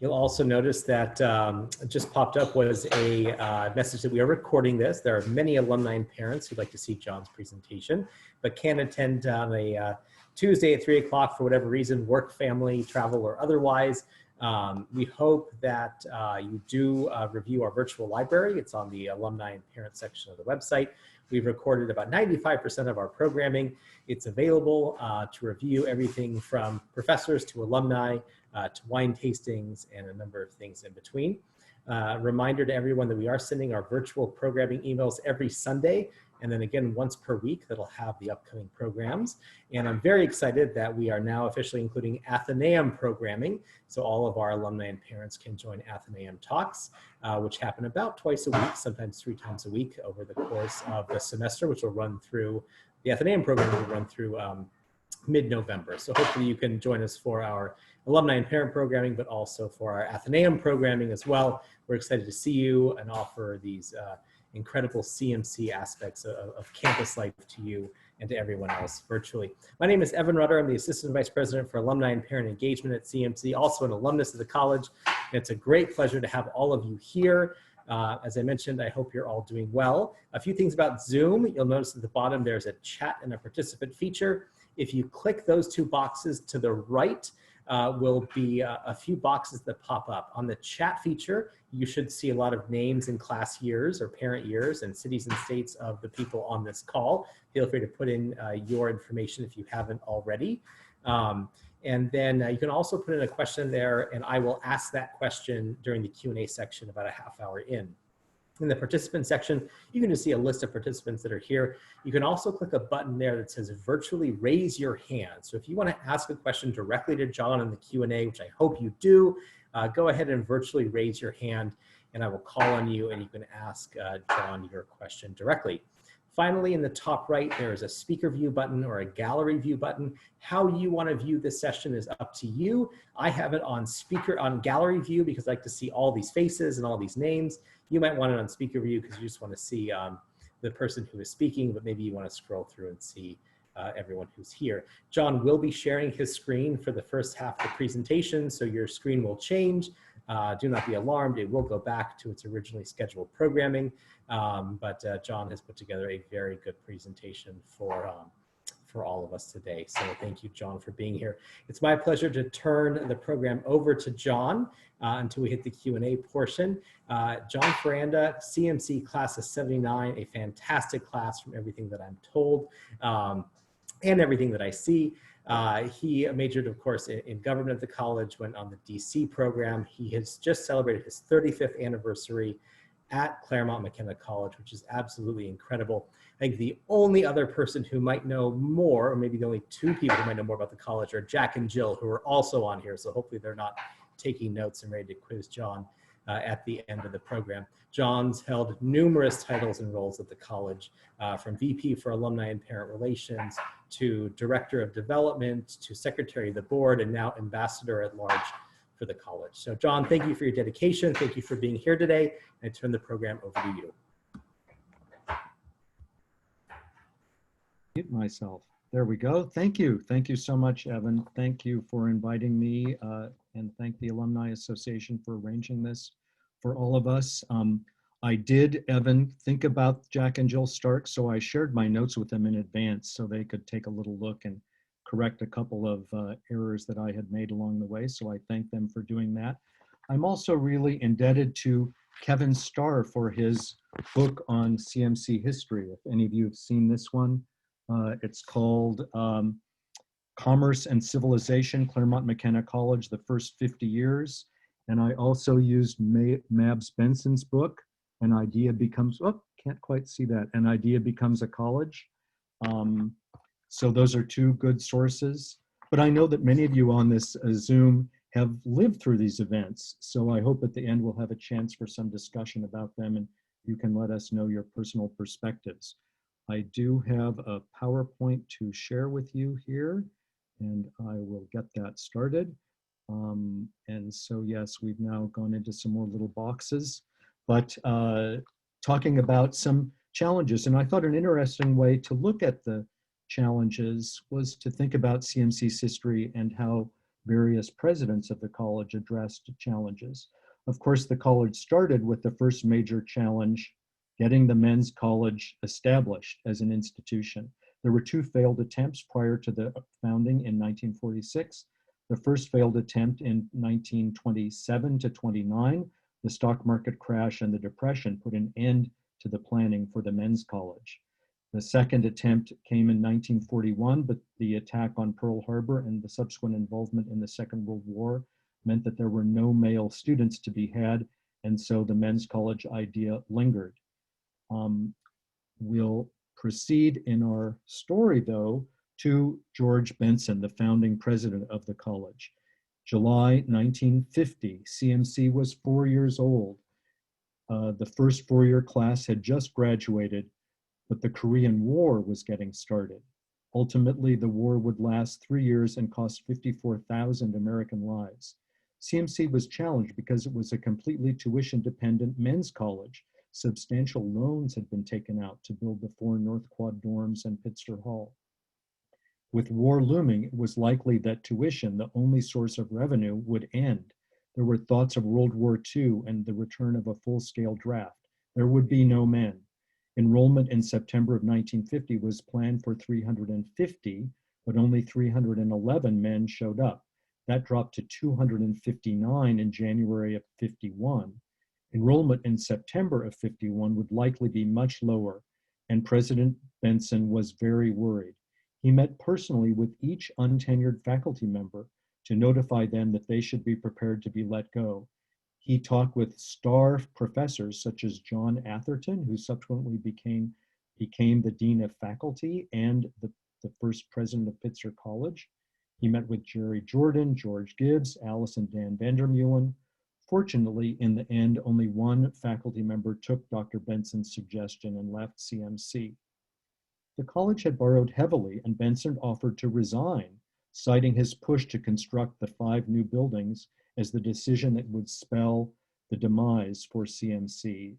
You'll also notice that just popped up was a message that we are recording this. There are many alumni and parents who'd like to see John's presentation, but can't attend on a Tuesday at 3 o'clock for whatever reason, work, family, travel, or otherwise. We hope that you do review our virtual library. It's on the alumni and parent section of the website. We've recorded about 95% of our programming. It's available to review everything from professors to alumni, to wine tastings and a number of things in between. Reminder to everyone that we are sending our virtual programming emails every Sunday, and then again once per week that'll have the upcoming programs. And I'm very excited that we are now officially including Athenaeum programming, so all of our alumni and parents can join Athenaeum Talks, which happen about twice a week, sometimes 3 times a week over the course of the semester, which will run through, the Athenaeum program will run through mid-November. So hopefully you can join us for our alumni and parent programming, but also for our Athenaeum programming as well. We're excited to see you and offer these incredible CMC aspects of campus life to you and to everyone else virtually. My name is Evan Rudder. I'm the Assistant Vice President for Alumni and Parent Engagement at CMC, also an alumnus of the college. And it's a great pleasure to have all of you here. As I mentioned, I hope you're all doing well. A few things about Zoom. You'll notice at the bottom there's a chat and a participant feature. If you click those 2 boxes to the right, will be a few boxes that pop up. On the chat feature, you should see a lot of names and class years or parent years and cities and states of the people on this call. Feel free to put in your information if you haven't already. And then you can also put in a question there, and I will ask that question during the Q&A section about a half hour in. In the participant section, you can just see a list of participants that are here. You can also click a button there that says virtually raise your hand. So if you want to ask a question directly to John in the Q&A, which I hope you do, go ahead and virtually raise your hand and I will call on you and you can ask John your question directly. Finally, in the top right, there is a speaker view button or a gallery view button. How you want to view this session is up to you. I have it on gallery view because I like to see all these faces and all these names. You might want it on speaker view because you just want to see the person who is speaking, but maybe you want to scroll through and see everyone who's here. John will be sharing his screen for the first half of the presentation, so your screen will change. Do not be alarmed, it will go back to its originally scheduled programming, but John has put together a very good presentation for all of us today. So thank you, John, for being here. It's my pleasure to turn the program over to John until we hit the Q&A portion. John Faranda, CMC class of 79, a fantastic class from everything that I'm told and everything that I see. He majored, of course, in government at the college, went on the DC program. He has just celebrated his 35th anniversary at Claremont McKenna College, which is absolutely incredible. I think the only other person who might know more, or maybe the only 2 people who might know more about the college are Jack and Jill, who are also on here. So hopefully they're not taking notes and ready to quiz John at the end of the program. John's held numerous titles and roles at the college, from VP for Alumni and Parent Relations to Director of Development to Secretary of the Board and now Ambassador at Large for the college. So John, thank you for your dedication. Thank you for being here today. I turn the program over to you. Mute myself. There we go. Thank you. Thank you so much, Evan. Thank you for inviting me and thank the Alumni Association for arranging this for all of us. I did, Evan, think about Jack and Jill Stark, so I shared my notes with them in advance so they could take a little look and correct a couple of errors that I had made along the way. So I thank them for doing that. I'm also really indebted to Kevin Starr for his book on CMC history. If any of you have seen this one, it's called Commerce and Civilization, Claremont McKenna College, the First 50 Years. And I also used Mabs Benson's book, An Idea Becomes, oh, can't quite see that, An Idea Becomes a College. So those are 2 good sources. But I know that many of you on this Zoom have lived through these events. So I hope at the end we'll have a chance for some discussion about them and you can let us know your personal perspectives. I do have a PowerPoint to share with you here, and I will get that started. And so, yes, we've now gone into some more little boxes, but talking about some challenges. And I thought an interesting way to look at the challenges was to think about CMC's history and how various presidents of the college addressed challenges. Of course, the college started with the first major challenge, getting the men's college established as an institution. There were two failed attempts prior to the founding in 1946. The first failed attempt in 1927 to 29. The stock market crash and the Depression put an end to the planning for the men's college. The second attempt came in 1941, but the attack on Pearl Harbor and the subsequent involvement in the Second World War meant that there were no male students to be had, and so the men's college idea lingered. We'll proceed in our story, though, to George Benson, the founding president of the college. July 1950, CMC was 4 years old. The first four-year class had just graduated, but the Korean War was getting started. Ultimately, the war would last 3 years and cost 54,000 American lives. CMC was challenged because it was a completely tuition-dependent men's college. Substantial loans had been taken out to build the 4 North Quad dorms and Pitzer Hall. With war looming, it was likely that tuition, the only source of revenue, would end. There were thoughts of World War II and the return of a full-scale draft. There would be no men. Enrollment in September of 1950 was planned for 350, but only 311 men showed up. That dropped to 259 in January of 51. Enrollment in September of 51 would likely be much lower, and President Benson was very worried. He met personally with each untenured faculty member to notify them that they should be prepared to be let go. He talked with star professors such as John Atherton, who subsequently became the Dean of Faculty and the first president of Pitzer College. He met with Jerry Jordan, George Gibbs, Alice and Dan Vandermeulen. Fortunately, in the end, only one faculty member took Dr. Benson's suggestion and left CMC. The college had borrowed heavily, and Benson offered to resign, citing his push to construct the 5 new buildings as the decision that would spell the demise for CMC.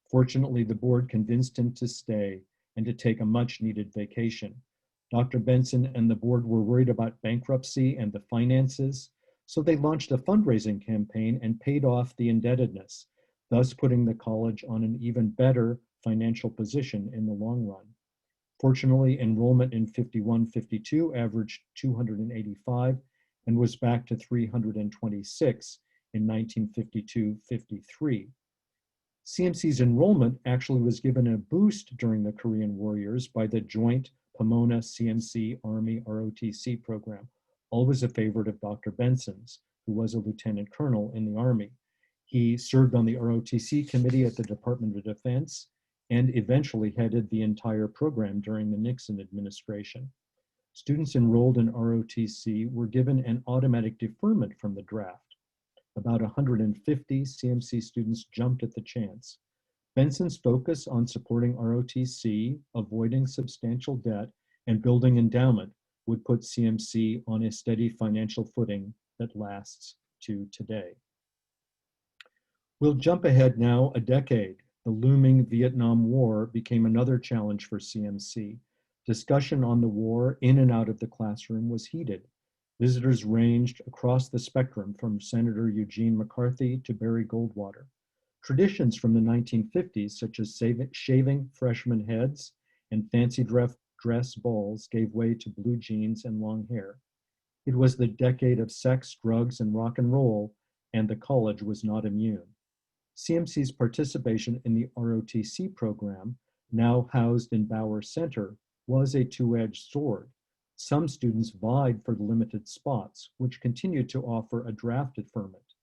Fortunately, the board convinced him to stay and to take a much-needed vacation. Dr. Benson and the board were worried about bankruptcy and the finances, so they launched a fundraising campaign and paid off the indebtedness, thus putting the college on an even better financial position in the long run. Fortunately, enrollment in 51-52 averaged 285 and was back to 326 in 1952-53. CMC's enrollment actually was given a boost during the Korean War years by the joint Pomona CMC Army ROTC program, always a favorite of Dr. Benson's, who was a lieutenant colonel in the Army. He served on the ROTC committee at the Department of Defense and eventually headed the entire program during the Nixon administration. Students enrolled in ROTC were given an automatic deferment from the draft. About 150 CMC students jumped at the chance. Benson's focus on supporting ROTC, avoiding substantial debt, and building endowment would put CMC on a steady financial footing that lasts to today. We'll jump ahead now a decade. The looming Vietnam War became another challenge for CMC. Discussion on the war in and out of the classroom was heated. Visitors ranged across the spectrum from Senator Eugene McCarthy to Barry Goldwater. Traditions from the 1950s, such as shaving freshman heads and fancy dress balls, gave way to blue jeans and long hair. It was the decade of sex, drugs, and rock and roll, and the college was not immune. CMC's participation in the ROTC program, now housed in Bauer Center, was a two-edged sword. Some students vied for the limited spots, which continued to offer a draft deferment,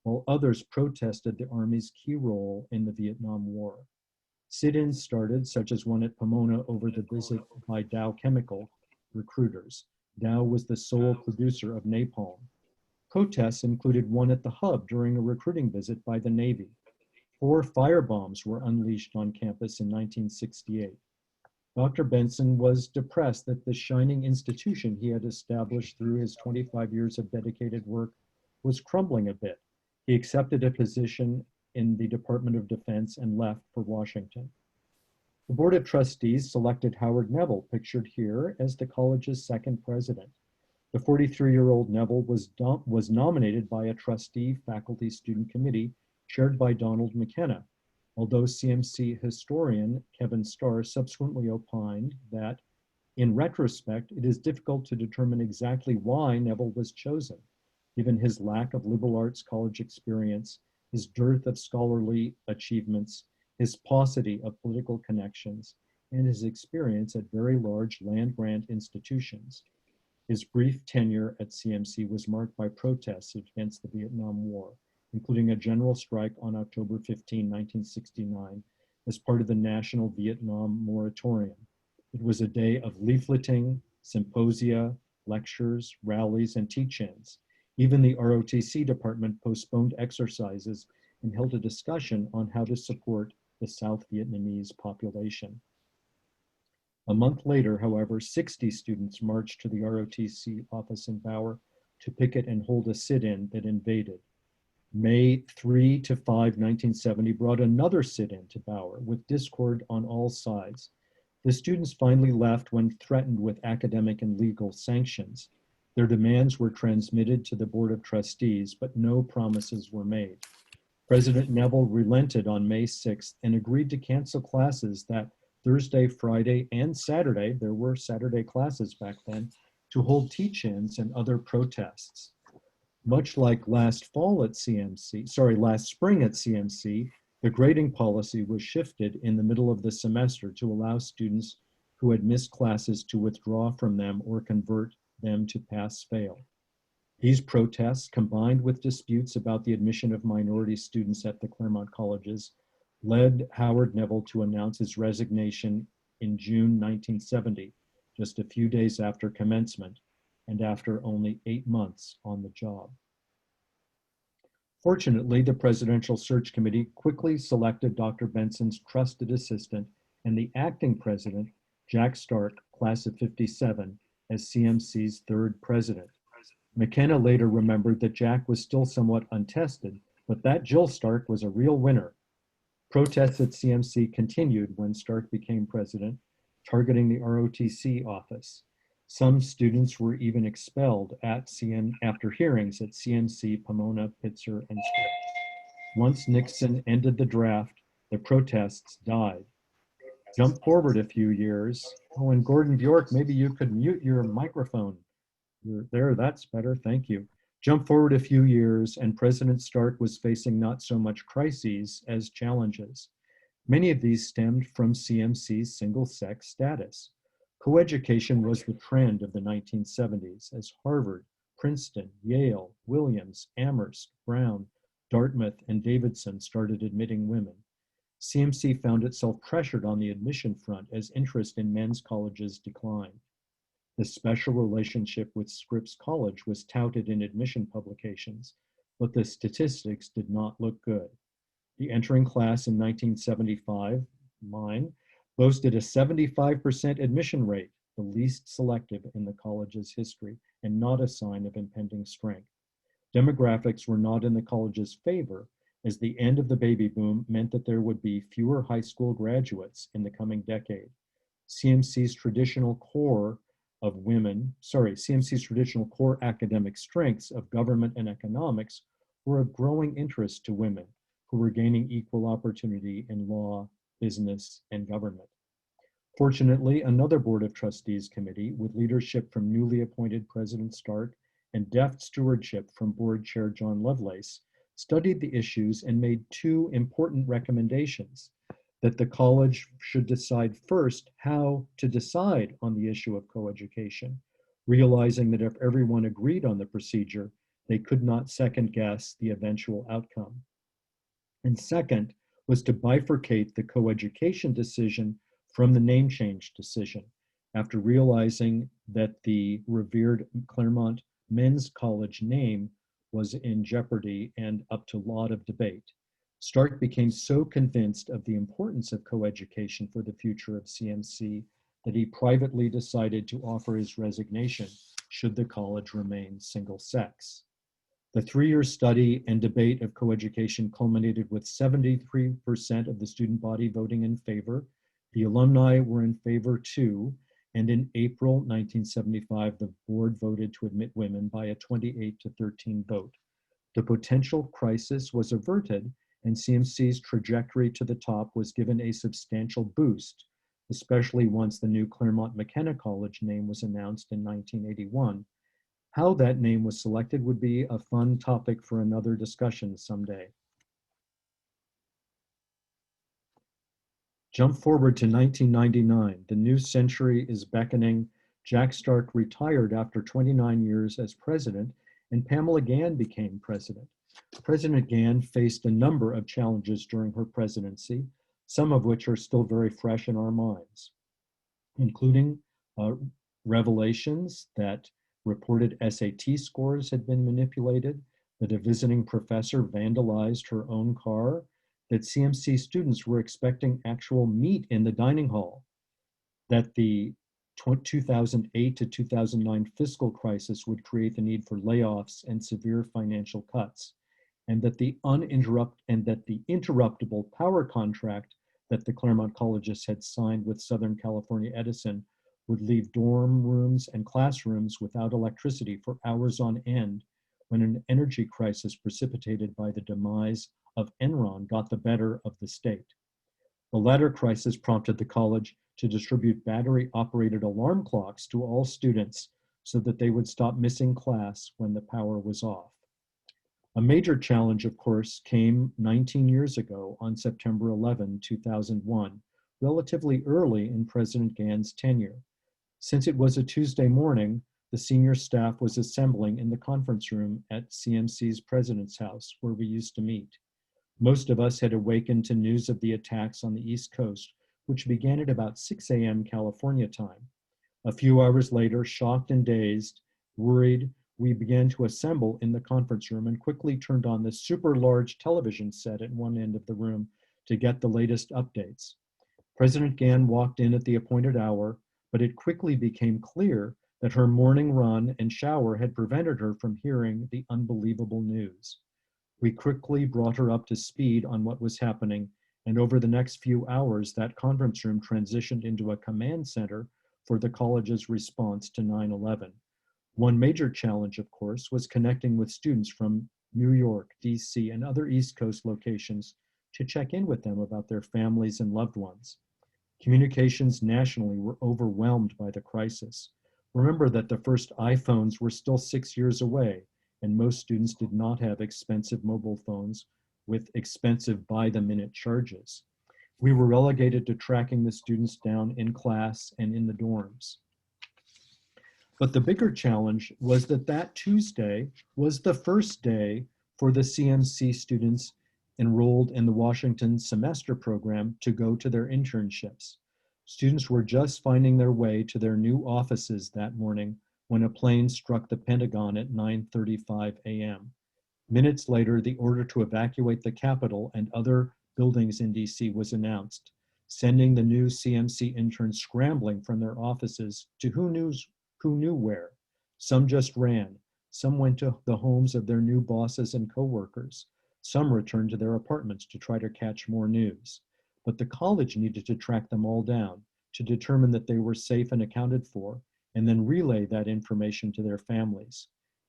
while others protested the Army's key role in the Vietnam War. Sit-ins started, such as one at Pomona over the visit by Dow Chemical recruiters. Dow was the sole producer of napalm. Protests included one at the hub during a recruiting visit by the Navy. 4 firebombs were unleashed on campus in 1968. Dr. Benson was depressed that the shining institution he had established through his 25 years of dedicated work was crumbling a bit. He accepted a position in the Department of Defense and left for Washington. The Board of Trustees selected Howard Neville, pictured here, as the college's second president. The 43-year-old Neville was nominated by a trustee faculty student committee chaired by Donald McKenna, although CMC historian Kevin Starr subsequently opined that, in retrospect, it is difficult to determine exactly why Neville was chosen, given his lack of liberal arts college experience, his dearth of scholarly achievements, his paucity of political connections, and his experience at very large land-grant institutions. His brief tenure at CMC was marked by protests against the Vietnam War, including a general strike on October 15, 1969, as part of the National Vietnam Moratorium. It was a day of leafleting, symposia, lectures, rallies, and teach-ins. Even the ROTC department postponed exercises and held a discussion on how to support the South Vietnamese population. A month later, however, 60 students marched to the ROTC office in Bauer to picket and hold a sit-in that invaded. May 3 to 5, 1970 brought another sit-in to Bauer with discord on all sides. The students finally left when threatened with academic and legal sanctions. Their demands were transmitted to the Board of Trustees, but no promises were made. President Neville relented on May 6th and agreed to cancel classes that Thursday, Friday, and Saturday, there were Saturday classes back then, to hold teach-ins and other protests. Much like last spring at CMC, the grading policy was shifted in the middle of the semester to allow students who had missed classes to withdraw from them or convert them to pass-fail. These protests, combined with disputes about the admission of minority students at the Claremont colleges, led Howard Neville to announce his resignation in June 1970, just a few days after commencement, and after only 8 months on the job. Fortunately, the Presidential Search Committee quickly selected Dr. Benson's trusted assistant and the acting president, Jack Stark, class of '57, as CMC's third president. McKenna later remembered that Jack was still somewhat untested, but that Jill Stark was a real winner. Protests at CMC continued when Stark became president, targeting the ROTC office. Some students were even expelled after hearings at CMC, Pomona, Pitzer, and Scripps. Once Nixon ended the draft, the protests died. Jump forward a few years. Oh, and Gordon Bjork, maybe you could mute your microphone. You're there, that's better, thank you. Jump forward a few years, and President Stark was facing not so much crises as challenges. Many of these stemmed from CMC's single-sex status. Coeducation was the trend of the 1970s as Harvard, Princeton, Yale, Williams, Amherst, Brown, Dartmouth, and Davidson started admitting women. CMC found itself pressured on the admission front as interest in men's colleges declined. The special relationship with Scripps College was touted in admission publications, but the statistics did not look good. The entering class in 1975, mine, boasted a 75% admission rate, the least selective in the college's history, and not a sign of impending strength. Demographics were not in the college's favor, as the end of the baby boom meant that there would be fewer high school graduates in the coming decade. CMC's traditional core academic strengths of government and economics were of growing interest to women who were gaining equal opportunity in law, business, and government. Fortunately, another Board of Trustees committee, with leadership from newly appointed President Stark and deft stewardship from Board Chair John Lovelace, studied the issues and made two important recommendations: that the college should decide first how to decide on the issue of coeducation, realizing that if everyone agreed on the procedure, they could not second guess the eventual outcome. And second was to bifurcate the coeducation decision from the name change decision, after realizing that the revered Claremont Men's College name was in jeopardy and up to a lot of debate. Stark became so convinced of the importance of coeducation for the future of CMC that he privately decided to offer his resignation should the college remain single-sex. The 3-year study and debate of coeducation culminated with 73% of the student body voting in favor. The alumni were in favor too, and in April 1975, the board voted to admit women by a 28-13 vote. The potential crisis was averted, and CMC's trajectory to the top was given a substantial boost, especially once the new Claremont McKenna College name was announced in 1981. How that name was selected would be a fun topic for another discussion someday. Jump forward to 1999. The new century is beckoning. Jack Stark retired after 29 years as president, and Pamela Gann became president. President Gann faced a number of challenges during her presidency, some of which are still very fresh in our minds, including revelations that reported SAT scores had been manipulated, that a visiting professor vandalized her own car, that CMC students were expecting actual meat in the dining hall, that the 2008 to 2009 fiscal crisis would create the need for layoffs and severe financial cuts, and that the interruptible power contract that the Claremont colleges had signed with Southern California Edison would leave dorm rooms and classrooms without electricity for hours on end when an energy crisis precipitated by the demise of Enron got the better of the state. The latter crisis prompted the college to distribute battery-operated alarm clocks to all students so that they would stop missing class when the power was off. A major challenge, of course, came 19 years ago on September 11, 2001, relatively early in President Gann's tenure. Since it was a Tuesday morning, the senior staff was assembling in the conference room at CMC's president's house, where we used to meet. Most of us had awakened to news of the attacks on the East Coast, which began at about 6 a.m. California time. A few hours later, shocked and dazed, worried, we began to assemble in the conference room and quickly turned on the super large television set at one end of the room to get the latest updates. President Gann walked in at the appointed hour, but it quickly became clear that her morning run and shower had prevented her from hearing the unbelievable news. We quickly brought her up to speed on what was happening, and over the next few hours, that conference room transitioned into a command center for the college's response to 9/11. One major challenge, of course, was connecting with students from New York, DC, and other East Coast locations to check in with them about their families and loved ones. Communications nationally were overwhelmed by the crisis. Remember that the first iPhones were still 6 years away, and most students did not have expensive mobile phones with expensive by-the-minute charges. We were relegated to tracking the students down in class and in the dorms. But the bigger challenge was that Tuesday was the first day for the CMC students enrolled in the Washington semester program to go to their internships. Students were just finding their way to their new offices that morning when a plane struck the Pentagon at 9:35 a.m. Minutes later, the order to evacuate the Capitol and other buildings in DC was announced, sending the new CMC interns scrambling from their offices to who knew where. Some just ran. Some went to the homes of their new bosses and coworkers. Some returned to their apartments to try to catch more news. But the college needed to track them all down to determine that they were safe and accounted for, and then relay that information to their families.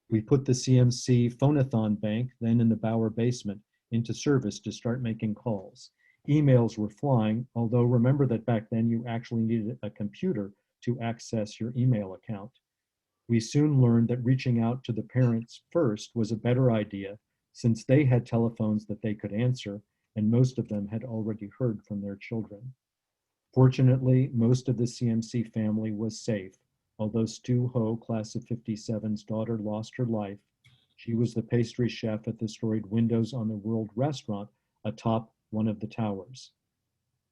We put the CMC phone-a-thon bank, then in the Bauer basement, into service to start making calls. Emails were flying, although remember that back then you actually needed a computer to access your email account. We soon learned that reaching out to the parents first was a better idea, since they had telephones that they could answer, and most of them had already heard from their children. Fortunately, most of the CMC family was safe, although Stu Ho, class of '57's daughter, lost her life. She was the pastry chef at the storied Windows on the World restaurant atop one of the towers.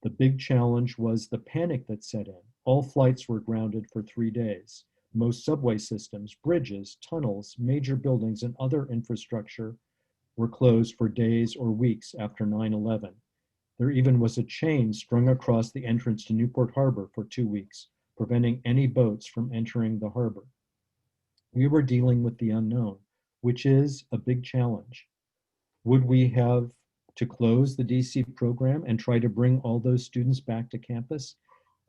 The big challenge was the panic that set in. All flights were grounded for 3 days. Most subway systems, bridges, tunnels, major buildings, and other infrastructure were closed for days or weeks after 9/11. There even was a chain strung across the entrance to Newport Harbor for 2 weeks, preventing any boats from entering the harbor. We were dealing with the unknown, which is a big challenge. Would we have to close the DC program and try to bring all those students back to campus?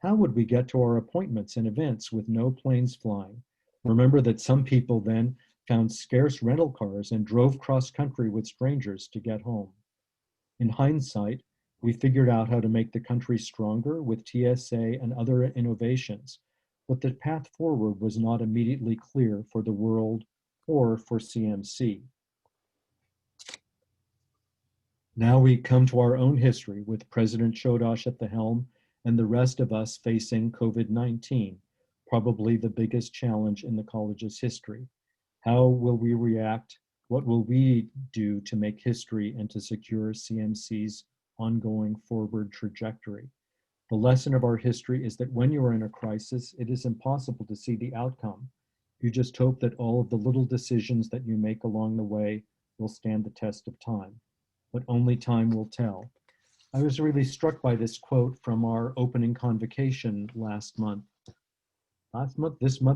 How would we get to our appointments and events with no planes flying? Remember that some people then found scarce rental cars and drove cross country with strangers to get home. In hindsight, we figured out how to make the country stronger with TSA and other innovations, but the path forward was not immediately clear for the world or for CMC. Now we come to our own history with President Chodosh at the helm and the rest of us facing COVID-19, probably the biggest challenge in the college's history. How will we react? What will we do to make history and to secure CMC's ongoing forward trajectory? The lesson of our history is that when you are in a crisis, it is impossible to see the outcome. You just hope that all of the little decisions that you make along the way will stand the test of time. But only time will tell. I was really struck by this quote from our opening convocation this month,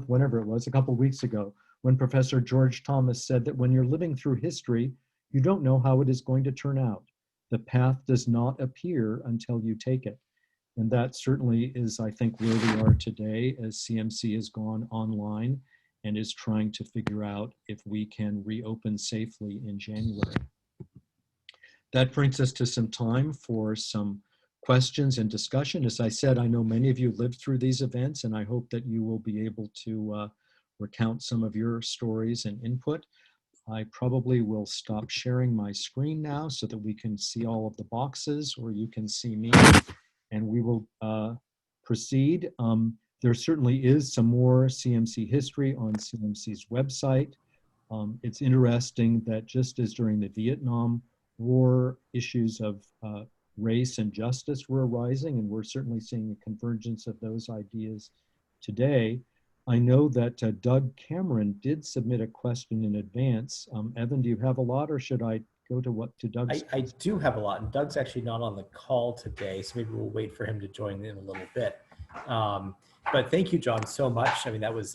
whenever it was, a couple weeks ago, when Professor George Thomas said that when you're living through history, you don't know how it is going to turn out. The path does not appear until you take it. And that certainly is, I think, where we are today as CMC has gone online and is trying to figure out if we can reopen safely in January. That brings us to some time for some questions and discussion. As I said, I know many of you lived through these events, and I hope that you will be able to recount some of your stories and input. I probably will stop sharing my screen now so that we can see all of the boxes, or you can see me, and we will proceed. There certainly is some more CMC history on CMC's website. It's interesting that just as during the Vietnam War, issues of race and justice were arising, and we're certainly seeing a convergence of those ideas today. I know that Doug Cameron did submit a question in advance. Evan, do you have a lot, or should I go to Doug's? I do have a lot, and Doug's actually not on the call today, so maybe we'll wait for him to join in a little bit. But thank you, John, so much. I mean, that was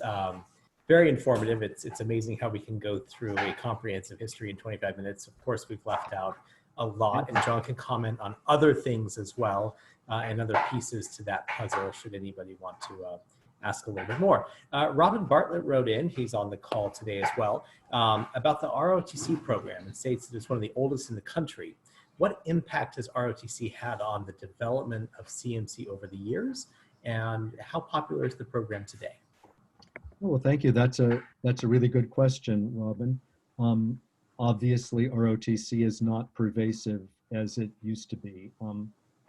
very informative. It's amazing how we can go through a comprehensive history in 25 minutes. Of course, we've left out a lot, and John can comment on other things as well, and other pieces to that puzzle should anybody want to ask a little bit more. Robin Bartlett wrote in, he's on the call today as well, about the ROTC program, and states that it's one of the oldest in the country. What impact has ROTC had on the development of CMC over the years, and how popular is the program today? Well, thank you. That's a really good question, Robin. Obviously, ROTC is not pervasive as it used to be.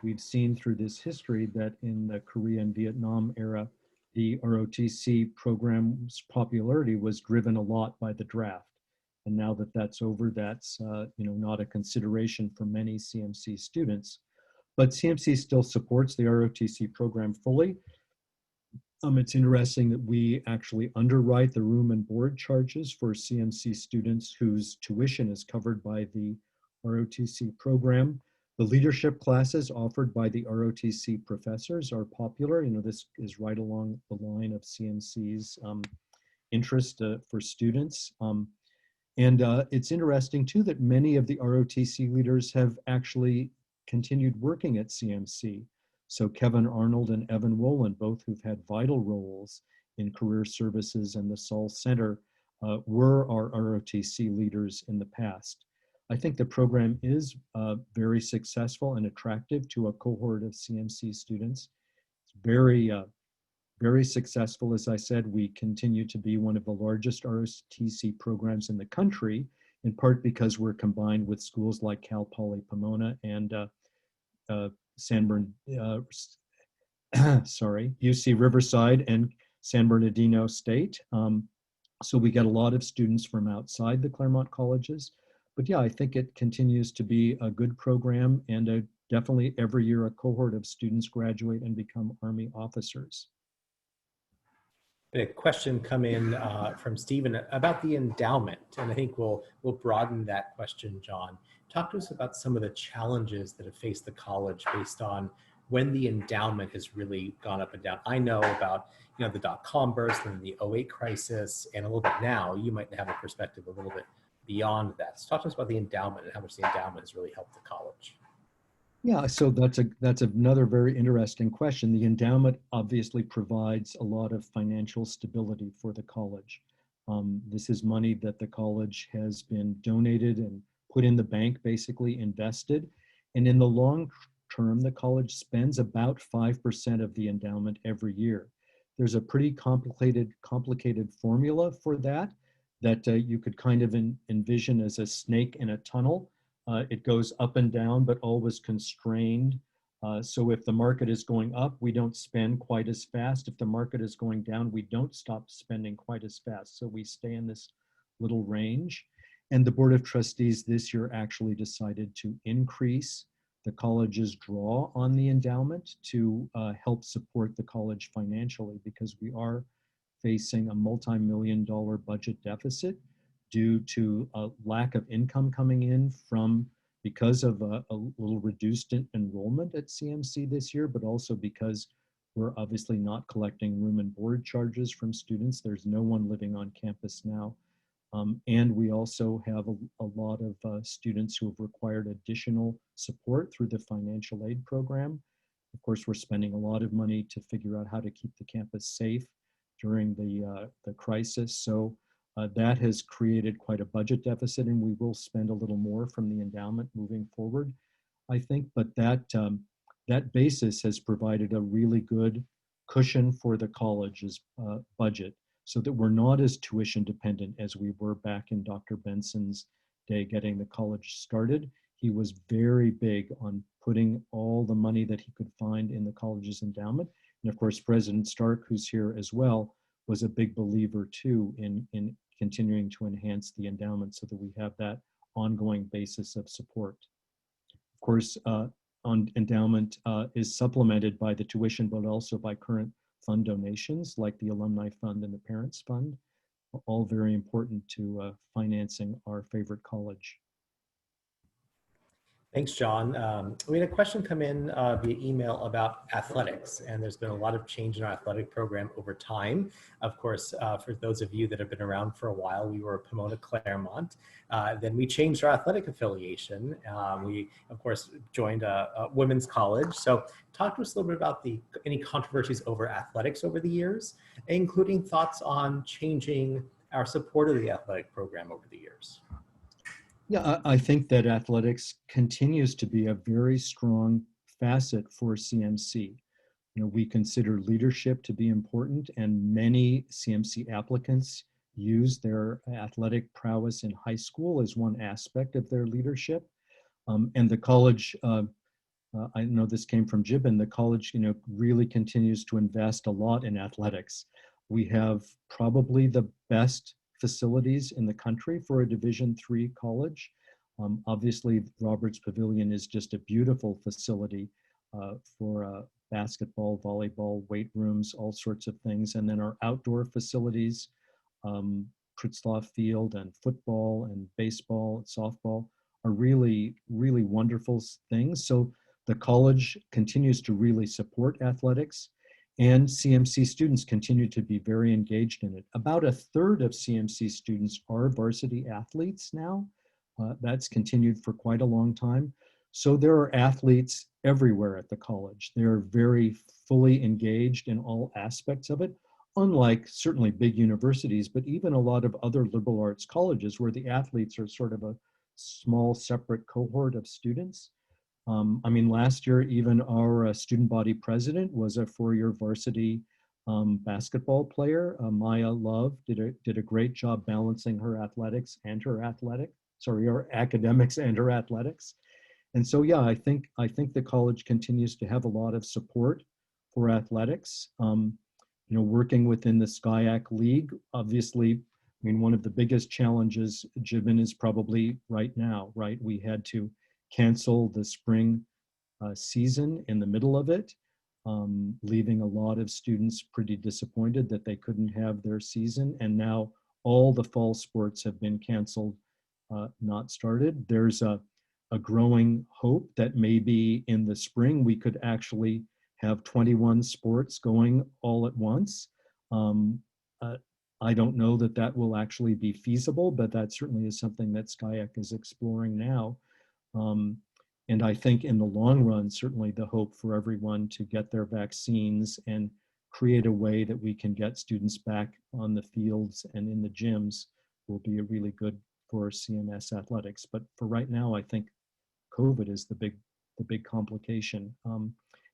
We've seen through this history that in the Korea and Vietnam era, the ROTC program's popularity was driven a lot by the draft. And now that that's over, that's not a consideration for many CMC students. But CMC still supports the ROTC program fully. It's interesting that we actually underwrite the room and board charges for CMC students whose tuition is covered by the ROTC program. The leadership classes offered by the ROTC professors are popular. This is right along the line of CMC's interest for students. It's interesting too that many of the ROTC leaders have actually continued working at CMC. So Kevin Arnold and Evan Wolin, both who've had vital roles in career services and the Saul Center, were our ROTC leaders in the past. I think the program is very successful and attractive to a cohort of CMC students. It's very successful. As I said, we continue to be one of the largest ROTC programs in the country, in part because we're combined with schools like Cal Poly Pomona and UC Riverside and San Bernardino State. So we get a lot of students from outside the Claremont colleges. But yeah, I think it continues to be a good program, and definitely every year a cohort of students graduate and become Army officers. A question come in from Stephen about the endowment, and I think we'll broaden that question, John. Talk to us about some of the challenges that have faced the college based on when the endowment has really gone up and down. I know about the .com burst and the 2008 crisis, and a little bit now. You might have a perspective a little bit beyond that. So talk to us about the endowment and how much the endowment has really helped the college. Yeah, so that's another very interesting question. The endowment obviously provides a lot of financial stability for the college. This is money that the college has been donated and put in the bank, basically invested. And in the long term, the college spends about 5% of the endowment every year. There's a pretty complicated formula for that you could kind of envision as a snake in a tunnel. It goes up and down, but always constrained. So if the market is going up, we don't spend quite as fast. If the market is going down, we don't stop spending quite as fast. So we stay in this little range. And the Board of Trustees this year actually decided to increase the college's draw on the endowment to help support the college financially, because we are facing a multi-million-dollar budget deficit due to a lack of income coming in from because of a little reduced enrollment at CMC this year, but also because we're obviously not collecting room and board charges from students. There's no one living on campus now. And we also have a lot of students who have required additional support through the financial aid program. Of course, we're spending a lot of money to figure out how to keep the campus safe during the crisis. So that has created quite a budget deficit, and we will spend a little more from the endowment moving forward, I think. But that basis has provided a really good cushion for the college's budget, so that we're not as tuition dependent as we were back in Dr. Benson's day getting the college started. He was very big on putting all the money that he could find in the college's endowment. And of course, President Stark, who's here as well, was a big believer too in continuing to enhance the endowment so that we have that ongoing basis of support. Of course, on endowment is supplemented by the tuition, but also by current fund donations like the Alumni Fund and the Parents Fund, all very important to financing our favorite college. Thanks, John. We had a question come in via email about athletics, and there's been a lot of change in our athletic program over time. Of course, for those of you that have been around for a while, we were Pomona Claremont. Then we changed our athletic affiliation. We, of course, joined a women's college. So talk to us a little bit about any controversies over athletics over the years, including thoughts on changing our support of the athletic program over the years. Yeah, I think that athletics continues to be a very strong facet for CMC. You know, we consider leadership to be important, and many CMC applicants use their athletic prowess in high school as one aspect of their leadership. And the college, I know this came from Gibbon, the college, you know, really continues to invest a lot in athletics. We have probably the best facilities in the country for a Division III college. Obviously, Roberts Pavilion is just a beautiful facility for basketball, volleyball, weight rooms, all sorts of things. And then our outdoor facilities, Pritzlaff Field and football and baseball and softball are really, really wonderful things. So the college continues to really support athletics, and CMC students continue to be very engaged in it. About a third of CMC students are varsity athletes now. That's continued for quite a long time. So there are athletes everywhere at the college. They're very fully engaged in all aspects of it, unlike certainly big universities, but even a lot of other liberal arts colleges where the athletes are sort of a small separate cohort of students. I mean, last year, even our student body president was a four-year varsity basketball player. Maya Love did a great job balancing her athletics and her her academics and her athletics. And so, yeah, I think the college continues to have a lot of support for athletics. You know, working within the SCIAC League, obviously, I mean, one of the biggest challenges Gibbon is probably right now, right? We had to cancel the spring season in the middle of it, leaving a lot of students pretty disappointed that they couldn't have their season. And now all the fall sports have been canceled, not started. There's a growing hope that maybe in the spring we could actually have 21 sports going all at once. I don't know that that will actually be feasible, but that certainly is something that SCIAC is exploring now. And I think in the long run, certainly the hope for everyone to get their vaccines and create a way that we can get students back on the fields and in the gyms will be really good for CMS athletics. But for right now, I think COVID is the big complication.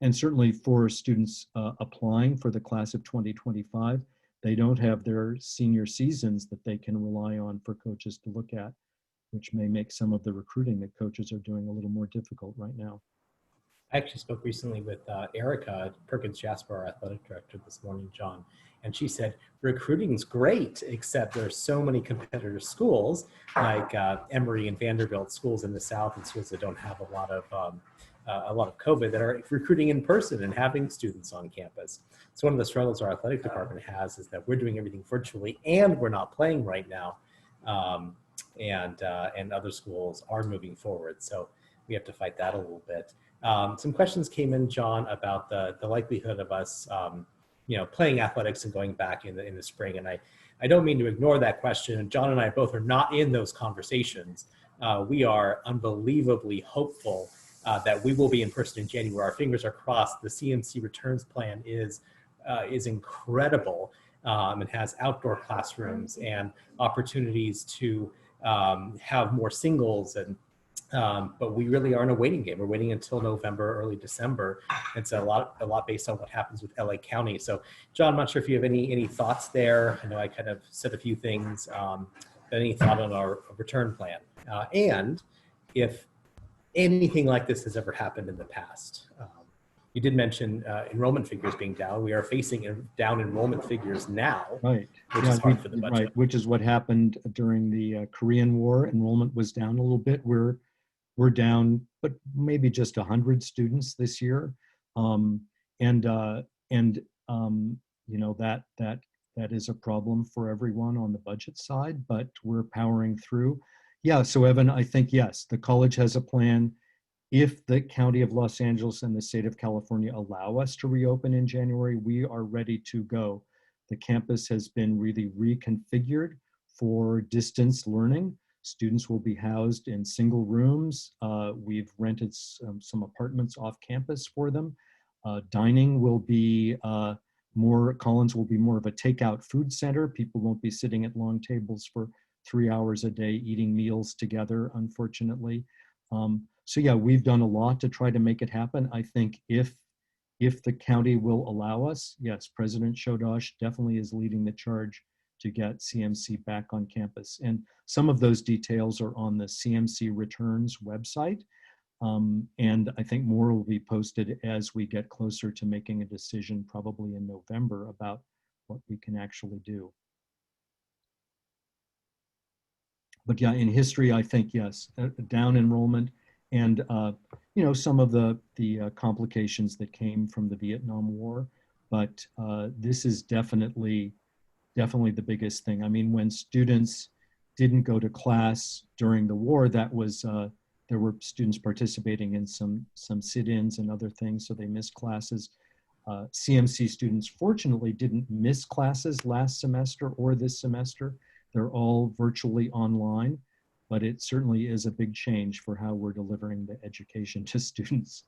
And certainly for students applying for the class of 2025, they don't have their senior seasons that they can rely on for coaches to look at, which may make some of the recruiting that coaches are doing a little more difficult right now. I actually spoke recently with Erica Perkins Jasper, our athletic director, this morning, John, and she said recruiting's great, except there's so many competitor schools like Emory and Vanderbilt, schools in the South and schools that don't have a lot of COVID that are recruiting in person and having students on campus. So one of the struggles our athletic department has is that we're doing everything virtually and we're not playing right now, and other schools are moving forward. So we have to fight that a little bit. Some questions came in, John, about the likelihood of us, playing athletics and going back in the spring. And I don't mean to ignore that question. John and I both are not in those conversations. We are unbelievably hopeful that we will be in person in January. Our fingers are crossed. The CMC returns plan is incredible. It has outdoor classrooms and opportunities to have more singles but we really are in a waiting game. We're waiting until November, early December. It's a lot based on what happens with LA County. So, John, I'm not sure if you have any thoughts there. I know I kind of said a few things. Any thought on our return plan? And if anything like this has ever happened in the past. You did mention enrollment figures being down. We are facing down enrollment figures now, right? Which is hard for the budget. Right, which is what happened during the Korean War. Enrollment was down a little bit. We're down, but maybe just 100 students this year, that is a problem for everyone on the budget side. But we're powering through. Yeah. So Evan, I think yes, the college has a plan. If the County of Los Angeles and the state of California allow us to reopen in January, we are ready to go. The campus has been really reconfigured for distance learning. Students will be housed in single rooms. We've rented some apartments off campus for them. Dining will be Collins will be more of a takeout food center. People won't be sitting at long tables for 3 hours a day eating meals together, unfortunately. So yeah, we've done a lot to try to make it happen. I think if the county will allow us, yes, President Shodosh definitely is leading the charge to get CMC back on campus. And some of those details are on the CMC Returns website. And I think more will be posted as we get closer to making a decision, probably in November, about what we can actually do. But yeah, in history, I think, yes, down enrollment and, some of the complications that came from the Vietnam War. But this is definitely the biggest thing. I mean, when students didn't go to class during the war, that was, there were students participating in some sit-ins and other things, so they missed classes. CMC students, fortunately, didn't miss classes last semester or this semester. They're all virtually online, but it certainly is a big change for how we're delivering the education to students.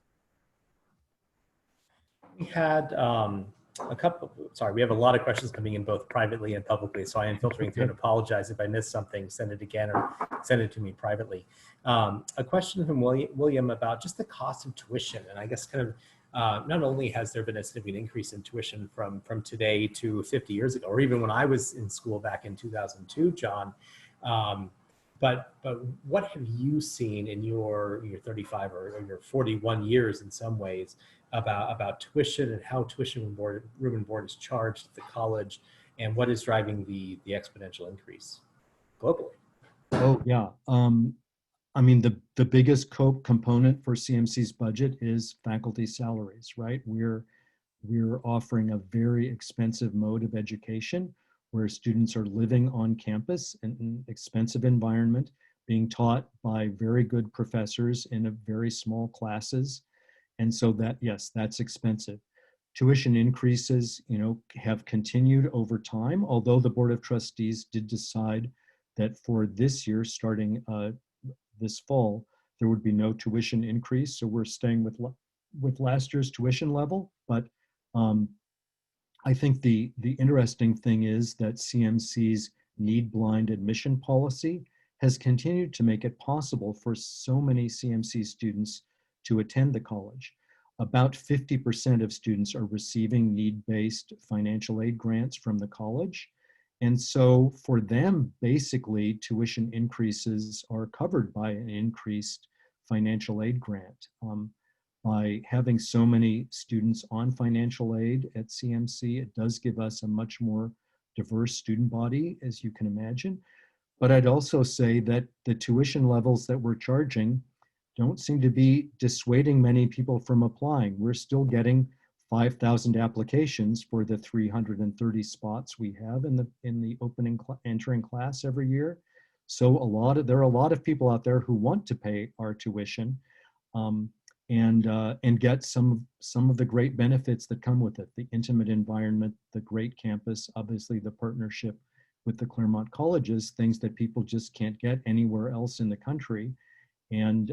We had we have a lot of questions coming in both privately and publicly, so I am filtering through and apologize if I missed something. Send it again or send it to me privately. A question from William about just the cost of tuition, and I guess kind of not only has there been a significant increase in tuition from today to 50 years ago, or even when I was in school back in 2002, John, but what have you seen in your 35 or your 41 years in some ways about tuition and how tuition room and board is charged at the college, and what is driving the exponential increase globally? Oh yeah. I mean, the biggest component for CMC's budget is faculty salaries, right? We're offering a very expensive mode of education where students are living on campus in an expensive environment, being taught by very good professors in a very small classes. And so that, yes, that's expensive. Tuition increases, have continued over time, although the Board of Trustees did decide that for this year, starting this fall, there would be no tuition increase. So we're staying with last year's tuition level. But I think the interesting thing is that CMC's need-blind admission policy has continued to make it possible for so many CMC students to attend the college. About 50% of students are receiving need-based financial aid grants from the college. And so for them, basically, tuition increases are covered by an increased financial aid grant. By having so many students on financial aid at CMC, it does give us a much more diverse student body, as you can imagine. But I'd also say that the tuition levels that we're charging don't seem to be dissuading many people from applying. We're still getting 5,000 applications for the 330 spots we have in the entering class every year. So there are a lot of people out there who want to pay our tuition. And get some of the great benefits that come with it, the intimate environment, the great campus, obviously the partnership with the Claremont colleges, things that people just can't get anywhere else in the country. And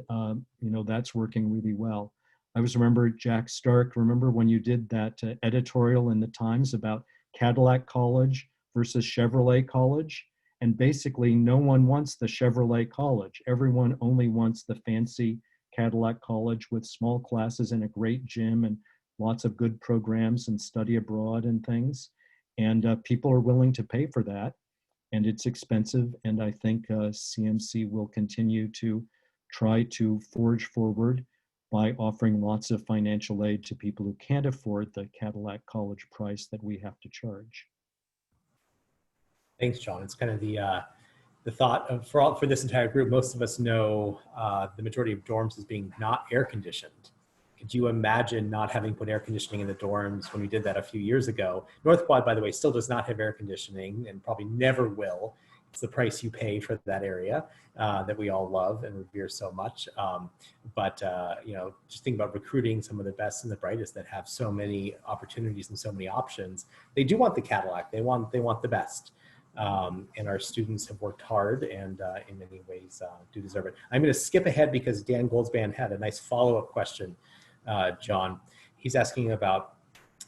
that's working really well. I remember Jack Stark, remember when you did that editorial in the Times about Cadillac College versus Chevrolet College? And basically no one wants the Chevrolet College. Everyone only wants the fancy Cadillac College with small classes and a great gym and lots of good programs and study abroad and things. And people are willing to pay for that. And it's expensive. And I think CMC will continue to try to forge forward by offering lots of financial aid to people who can't afford the Cadillac College price that we have to charge. Thanks, John. It's kind of the thought of, for this entire group, most of us know the majority of dorms as being not air conditioned. Could you imagine not having put air conditioning in the dorms when we did that a few years ago? North Quad, by the way, still does not have air conditioning and probably never will. It's the price you pay for that area that we all love and revere so much. Just think about recruiting some of the best and the brightest that have so many opportunities and so many options. They do want the Cadillac. They want the best. And our students have worked hard and in many ways do deserve it. I'm going to skip ahead because Dan Goldspan had a nice follow-up question, John. He's asking about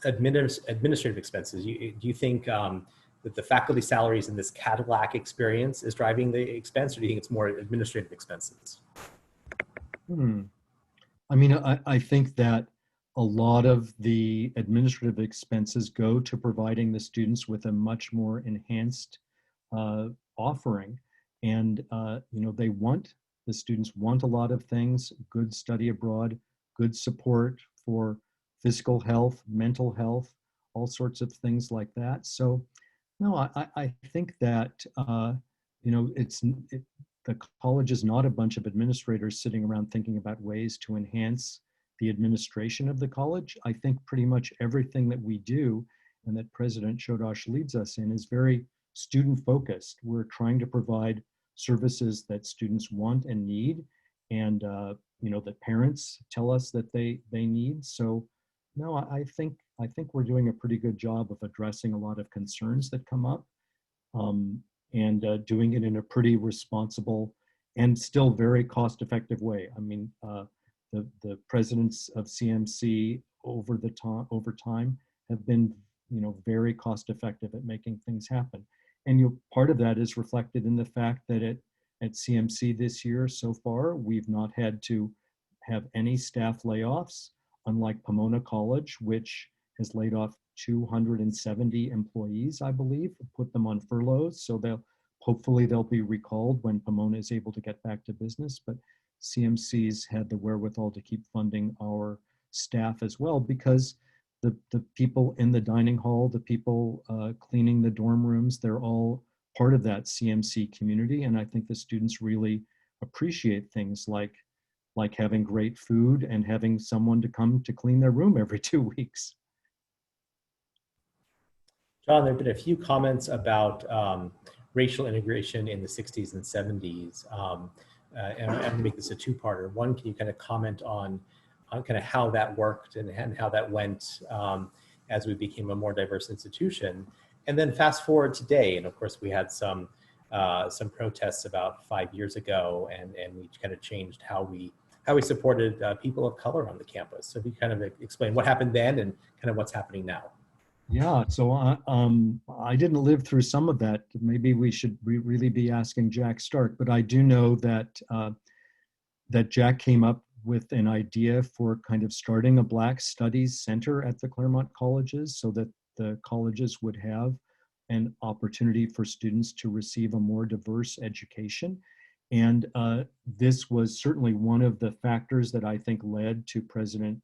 administrative expenses. Do you think that the faculty salaries in this Cadillac experience is driving the expense, or do you think it's more administrative expenses? I mean, I think that a lot of the administrative expenses go to providing the students with a much more enhanced offering. And, the students want a lot of things, good study abroad, good support for physical health, mental health, all sorts of things like that. So, no, I think that, the college is not a bunch of administrators sitting around thinking about ways to enhance the administration of the college. I think pretty much everything that we do and that President Chodosh leads us in is very student focused. We're trying to provide services that students want and need, and that parents tell us that they need. So no, I think we're doing a pretty good job of addressing a lot of concerns that come up, and doing it in a pretty responsible and still very cost-effective way. I mean, the presidents of CMC over time have been, very cost-effective at making things happen. And part of that is reflected in the fact that at CMC this year so far, we've not had to have any staff layoffs, unlike Pomona College, which has laid off 270 employees, I believe, put them on furloughs. So hopefully they'll be recalled when Pomona is able to get back to business. But CMC's had the wherewithal to keep funding our staff as well, because the people in the dining hall, the people cleaning the dorm rooms, they're all part of that CMC community. And I think the students really appreciate things like having great food and having someone to come to clean their room every 2 weeks. John, there have been a few comments about racial integration in the 60s and 70s. And I'm going to make this a two-parter. One, can you kind of comment on kind of how that worked and how that went as we became a more diverse institution? And then fast forward today, and of course we had some some protests about 5 years ago, and we kind of changed how we supported people of color on the campus. So if you kind of explain what happened then and kind of what's happening now. Yeah, so I didn't live through some of that. Maybe we should really be asking Jack Stark, but I do know that that Jack came up with an idea for kind of starting a Black Studies Center at the Claremont colleges so that the colleges would have an opportunity for students to receive a more diverse education. And this was certainly one of the factors that I think led to President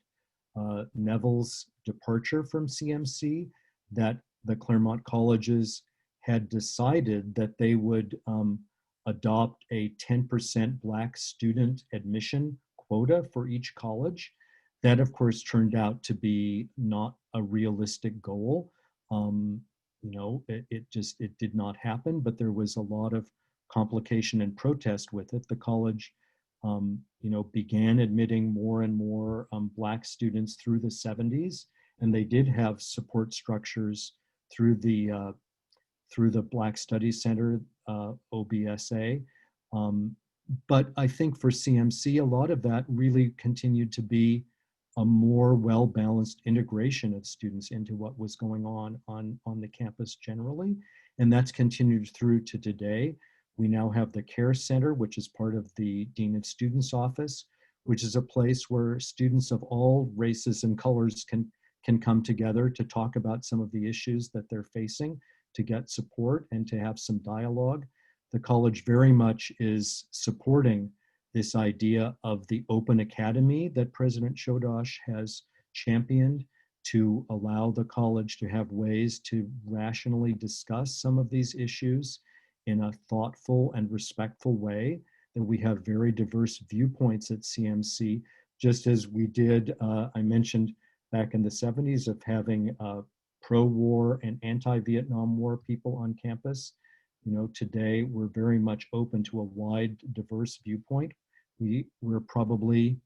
Neville's departure from CMC, that the Claremont colleges had decided that they would adopt a 10% Black student admission quota for each college. That, of course, turned out to be not a realistic goal. It did not happen, but there was a lot of complication and protest with it. The college began admitting more and more Black students through the 70s, and they did have support structures through the Black Studies Center, OBSA. But I think for CMC, a lot of that really continued to be a more well-balanced integration of students into what was going on the campus generally. And that's continued through to today. We now have the Care Center, which is part of the Dean of Students Office, which is a place where students of all races and colors can come together to talk about some of the issues that they're facing, to get support and to have some dialogue. The college very much is supporting this idea of the open academy that President Chodosh has championed, to allow the college to have ways to rationally discuss some of these issues in a thoughtful and respectful way, that we have very diverse viewpoints at CMC, just as we did, I mentioned back in the 70s, of having pro-war and anti-Vietnam War people on campus. Today we're very much open to a wide, diverse viewpoint. We're probably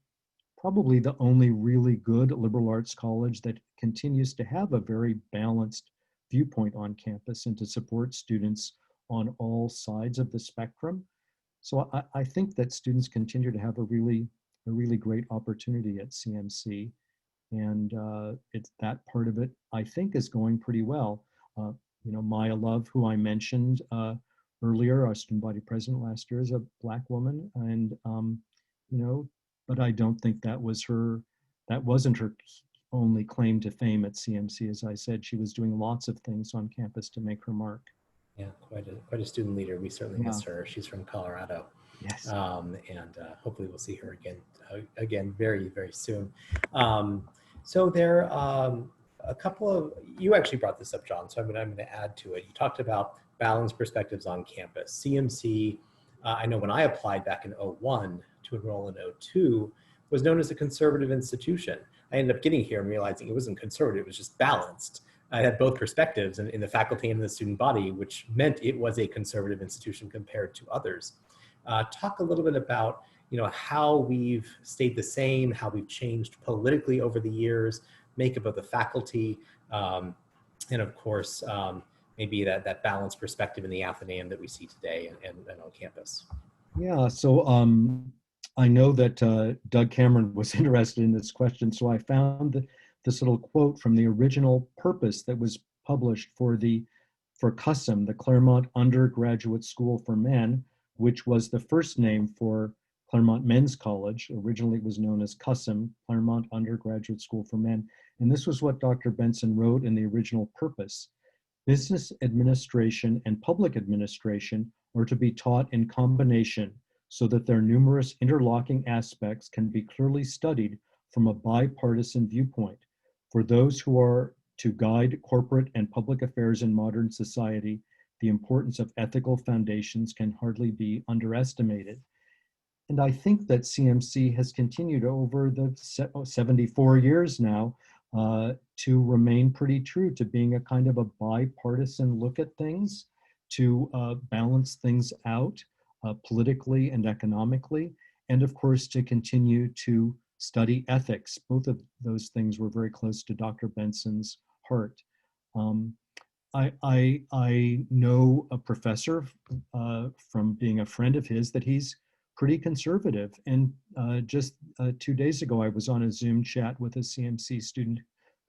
the only really good liberal arts college that continues to have a very balanced viewpoint on campus and to support students on all sides of the spectrum. So I think that students continue to have a really great opportunity at CMC. And it's that part of it, I think, is going pretty well. Maya Love, who I mentioned earlier, our student body president last year, is a Black woman, and but I don't think that wasn't her only claim to fame at CMC. As I said, she was doing lots of things on campus to make her mark. Yeah, quite a student leader. We certainly miss her. She's from Colorado. Yes. And hopefully we'll see her again very, very soon. So there a couple of, you actually brought this up, John, so I'm going to add to it. You talked about balanced perspectives on campus. CMC, I know when I applied back in 01 to enroll in 02, was known as a conservative institution. I ended up getting here and realizing it wasn't conservative, it was just balanced. I had both perspectives in the faculty and in the student body, which meant it was a conservative institution compared to others. Talk a little bit about how we've stayed the same, how we've changed politically over the years, makeup of the faculty, and of course, maybe that balanced perspective in the Athenaeum that we see today and on campus. Yeah, so I know that Doug Cameron was interested in this question, so I found this little quote from the original purpose that was published for CUSM, the Claremont Undergraduate School for Men, which was the first name for Claremont Men's College. Originally it was known as CUSM, Claremont Undergraduate School for Men. And this was what Dr. Benson wrote in the original purpose. Business administration and public administration are to be taught in combination so that their numerous interlocking aspects can be clearly studied from a bipartisan viewpoint. For those who are to guide corporate and public affairs in modern society, the importance of ethical foundations can hardly be underestimated. And I think that CMC has continued over the 74 years now to remain pretty true to being a kind of a bipartisan look at things, to balance things out politically and economically, and of course to continue to study ethics. Both of those things were very close to Dr. Benson's heart. I know a professor from being a friend of his that he's pretty conservative. And just 2 days ago, I was on a Zoom chat with a CMC student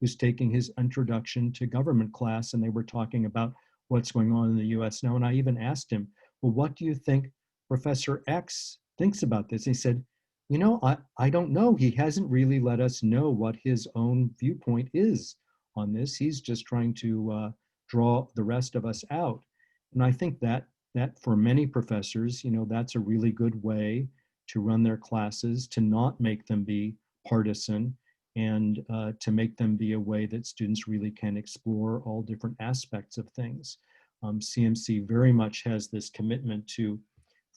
who's taking his introduction to government class, and they were talking about what's going on in the US now. And I even asked him, well, what do you think Professor X thinks about this? He said, you know, I don't know. He hasn't really let us know what his own viewpoint is on this. He's just trying to draw the rest of us out. And I think that for many professors, you know, that's a really good way to run their classes, to not make them be partisan, and to make them be a way that students really can explore all different aspects of things. CMC very much has this commitment to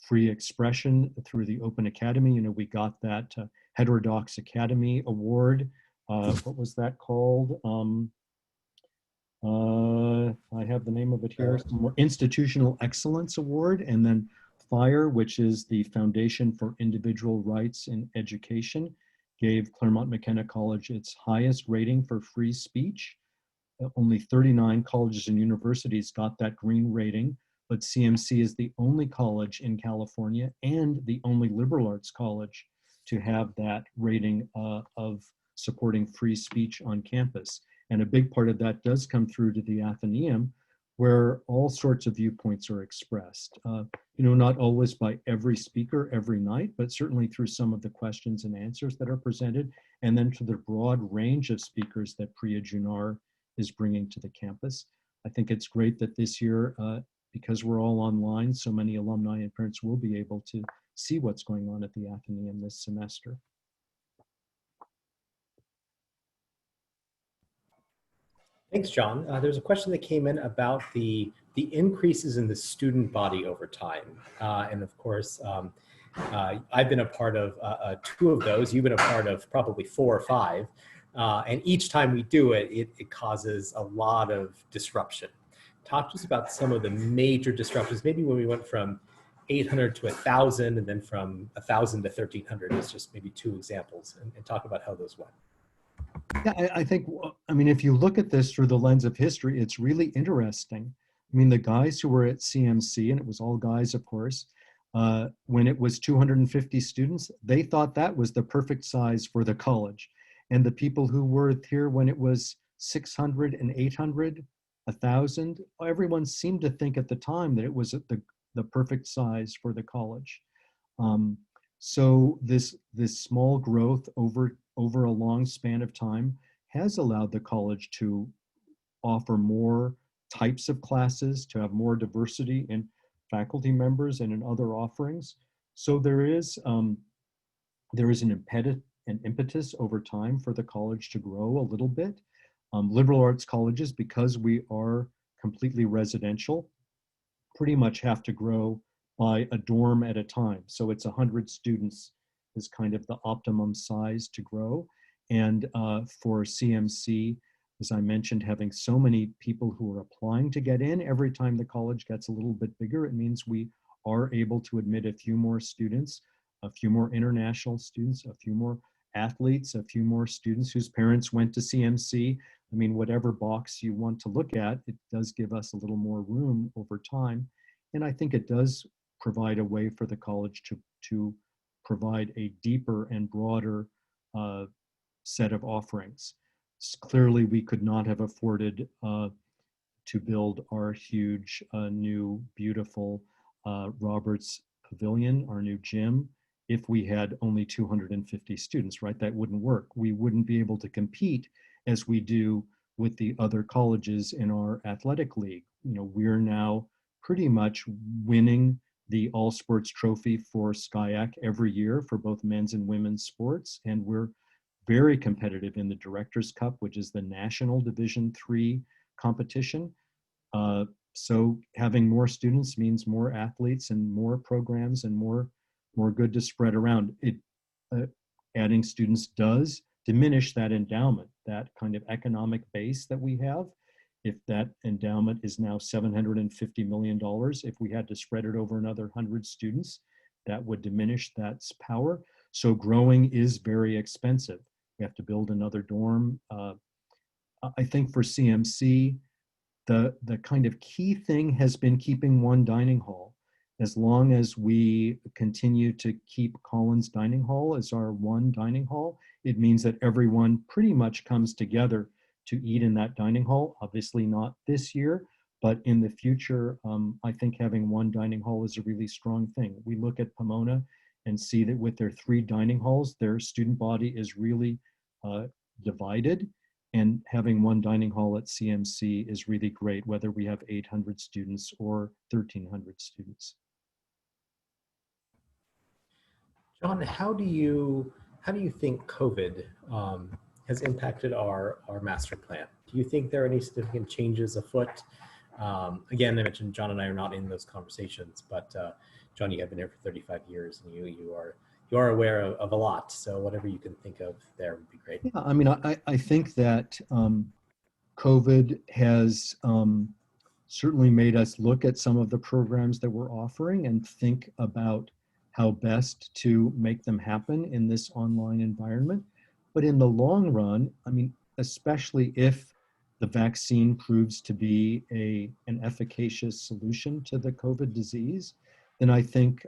free expression through the Open Academy. You know, we got that Heterodox Academy Award. What was that called? I have the name of it here. Institutional Excellence Award, and then FIRE, which is the Foundation for Individual Rights in Education, gave Claremont McKenna College its highest rating for free speech. Only 39 colleges and universities got that green rating, but CMC is the only college in California and the only liberal arts college to have that rating of supporting free speech on campus. And a big part of that does come through to the Athenaeum, where all sorts of viewpoints are expressed. You know, not always by every speaker every night, but certainly through some of the questions and answers that are presented, and then to the broad range of speakers that Priya Junar is bringing to the campus. I think it's great that this year, because we're all online, so many alumni and parents will be able to see what's going on at the Athenaeum this semester. Thanks, John. There's a question that came in about the increases in the student body over time. And of course, I've been a part of 2 of those. You've been a part of probably 4 or 5. And each time we do it, it causes a lot of disruption. Talk to us about some of the major disruptions, maybe when we went from 800 to 1,000 and then from 1,000 to 1,300 is just maybe 2 examples, and talk about how those went. Yeah, I think, I mean, if you look at this through the lens of history, it's really interesting. I mean, the guys who were at CMC, and it was all guys, of course, when it was 250 students, they thought that was the perfect size for the college. And the people who were here when it was 600 and 800, 1,000, everyone seemed to think at the time that it was the perfect size for the college. So this small growth over a long span of time has allowed the college to offer more types of classes, to have more diversity in faculty members and in other offerings. So there is an impetus over time for the college to grow a little bit. Liberal arts colleges, because we are completely residential, pretty much have to grow by a dorm at a time. So it's 100 students is kind of the optimum size to grow. And for CMC, as I mentioned, having so many people who are applying to get in, every time the college gets a little bit bigger, it means we are able to admit a few more students, a few more international students, a few more athletes, a few more students whose parents went to CMC. I mean, whatever box you want to look at, it does give us a little more room over time. And I think it does provide a way for the college to provide a deeper and broader set of offerings. Clearly, we could not have afforded to build our huge, new, beautiful Roberts Pavilion, our new gym, if we had only 250 students, right? That wouldn't work. We wouldn't be able to compete as we do with the other colleges in our athletic league. You know, we're now pretty much winning the all sports trophy for SCIAC every year for both men's and women's sports. And we're very competitive in the Directors Cup, which is the national Division III competition. So having more students means more athletes and more programs and more good to spread around. Adding students does diminish that endowment, that kind of economic base that we have. If that endowment is now $750 million, if we had to spread it over another 100 students, that would diminish that power. So growing is very expensive. We have to build another dorm. I think for CMC, the kind of key thing has been keeping one dining hall. As long as we continue to keep Collins Dining Hall as our one dining hall, it means that everyone pretty much comes together to eat in that dining hall. Obviously not this year, but in the future, I think having one dining hall is a really strong thing. We look at Pomona and see that with their 3 dining halls, their student body is really divided. And having one dining hall at CMC is really great, whether we have 800 students or 1,300 students. John, how do you think COVID has impacted our master plan? Do you think there are any significant changes afoot? Again, I mentioned John and I are not in those conversations, but John, you have been here for 35 years, and you are aware of a lot. So whatever you can think of there would be great. Yeah, I mean, I think that COVID has certainly made us look at some of the programs that we're offering and think about how best to make them happen in this online environment. But in the long run, I mean, especially if the vaccine proves to be an efficacious solution to the COVID disease, then I think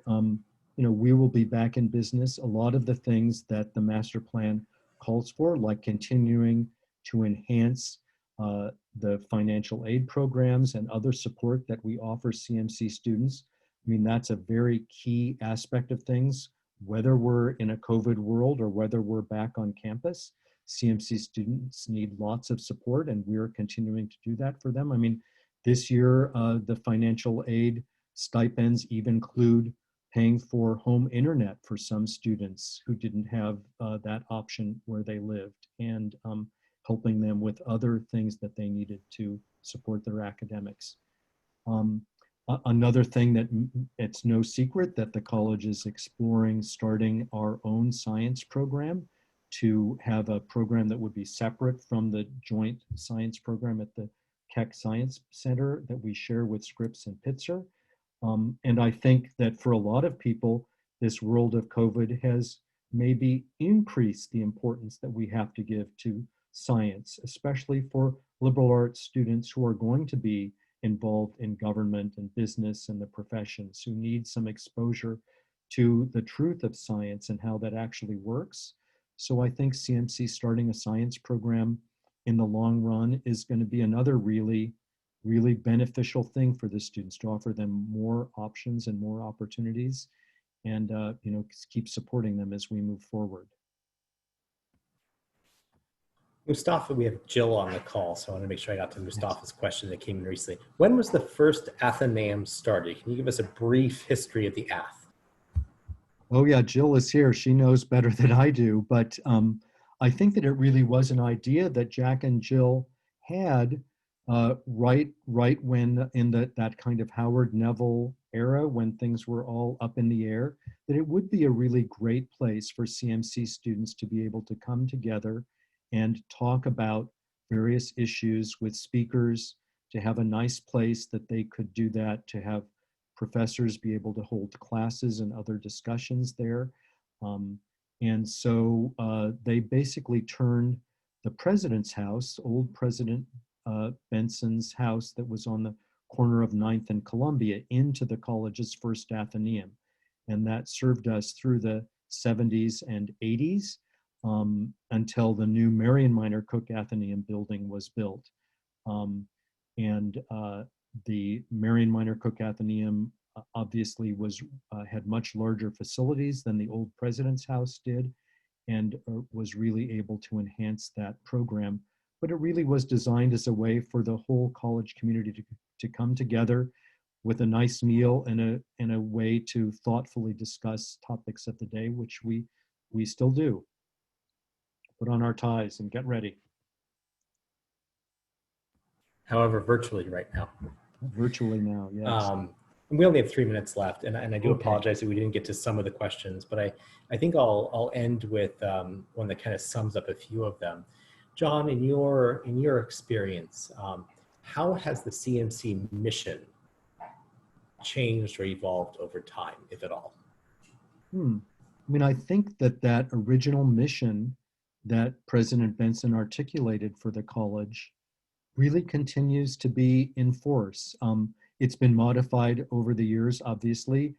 we will be back in business. A lot of the things that the master plan calls for, like continuing to enhance the financial aid programs and other support that we offer CMC students. I mean, that's a very key aspect of things, whether we're in a COVID world or whether we're back on campus. CMC students need lots of support, and we're continuing to do that for them. I mean, this year, the financial aid stipends even include paying for home internet for some students who didn't have that option where they lived, and helping them with other things that they needed to support their academics. Another thing that it's no secret that the college is exploring starting our own science program, to have a program that would be separate from the joint science program at the Keck Science Center that we share with Scripps and Pitzer. And I think that for a lot of people, this world of COVID has maybe increased the importance that we have to give to science, especially for liberal arts students who are going to be involved in government and business and the professions, who need some exposure to the truth of science and how that actually works. So I think CMC starting a science program in the long run is going to be another really beneficial thing for the students, to offer them more options and more opportunities, and keep supporting them as we move forward. Mustafa, we have Jill on the call, so I want to make sure I got to Mustafa's question that came in recently. When was the first Athenaeum started? Can you give us a brief history of the Ath? Oh yeah, Jill is here. She knows better than I do, but I think that it really was an idea that Jack and Jill had right when in that kind of Howard Neville era, when things were all up in the air, that it would be a really great place for CMC students to be able to come together and talk about various issues with speakers, to have a nice place that they could do that, to have professors be able to hold classes and other discussions there. And so they basically turned the President's house, old President Benson's house that was on the corner of 9th and Columbia, into the college's first Athenaeum. And that served us through the 70s and 80s until the new Marion Minor Cook Athenaeum building was built. The Marion Minor Cook Athenaeum obviously had much larger facilities than the old President's house did, and was really able to enhance that program. But it really was designed as a way for the whole college community to come together with a nice meal and a way to thoughtfully discuss topics of the day, which we still do. Put on our ties and get ready. However, virtually right now. Virtually now, yes. We only have 3 minutes left, and I do Okay. apologize that we didn't get to some of the questions, but I think I'll end with one that kind of sums up a few of them. John, in your experience, how has the CMC mission changed or evolved over time, if at all? I mean, I think that original mission that President Benson articulated for the college really continues to be in force. It's been modified over the years, obviously,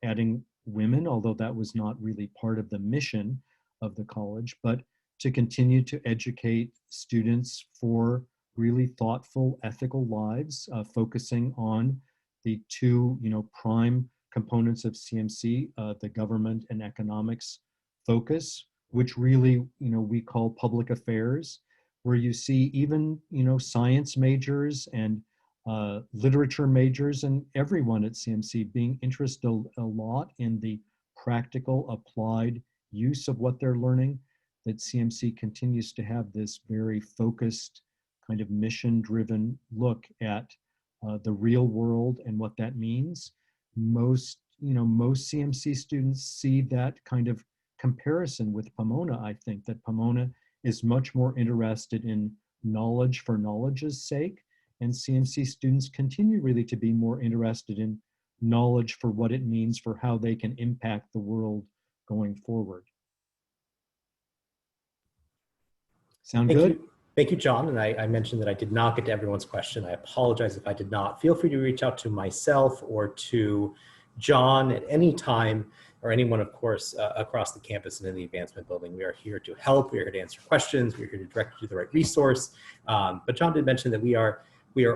adding women, although that was not really part of the mission of the college, but to continue to educate students for really thoughtful, ethical lives, focusing on the two, prime components of CMC, the government and economics focus, which really, we call public affairs, where you see even, science majors and literature majors and everyone at CMC being interested a lot in the practical applied use of what they're learning, that CMC continues to have this very focused kind of mission-driven look at the real world and what that means. Most CMC students see that kind of comparison with Pomona. I think that Pomona is much more interested in knowledge for knowledge's sake, and CMC students continue really to be more interested in knowledge for what it means for how they can impact the world going forward. Sound good? Thank you, John. And I mentioned that I did not get to everyone's question. I apologize if I did not. Feel free to reach out to myself or to John at any time, or anyone, of course, across the campus and in the advancement building. We are here to help. We are here to answer questions. We're here to direct you to the right resource. But John did mention that we are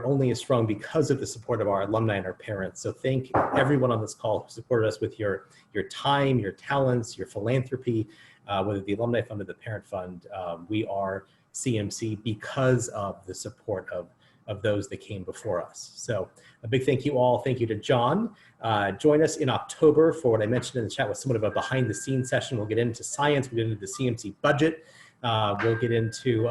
only as strong because of the support of our alumni and our parents. So thank everyone on this call who supported us with your time, your talents, your philanthropy, whether the Alumni Fund or the Parent Fund. We are CMC because of the support of those that came before us. So a big thank you all. Thank you to John. Join us in October for what I mentioned in the chat was somewhat of a behind the scenes session. We'll get into science, we'll get into the CMC budget. We'll get into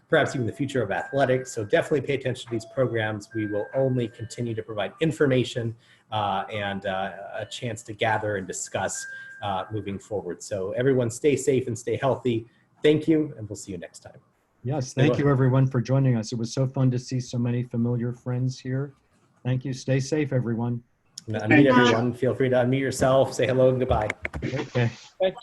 perhaps even the future of athletics. So definitely pay attention to these programs. We will only continue to provide information and a chance to gather and discuss moving forward. So everyone stay safe and stay healthy. Thank you, and we'll see you next time. Yes, thank you everyone for joining us. It was so fun to see so many familiar friends here. Thank you. Stay safe, everyone. Unmute everyone. Feel free to unmute yourself, say hello and goodbye. Okay. Thank you.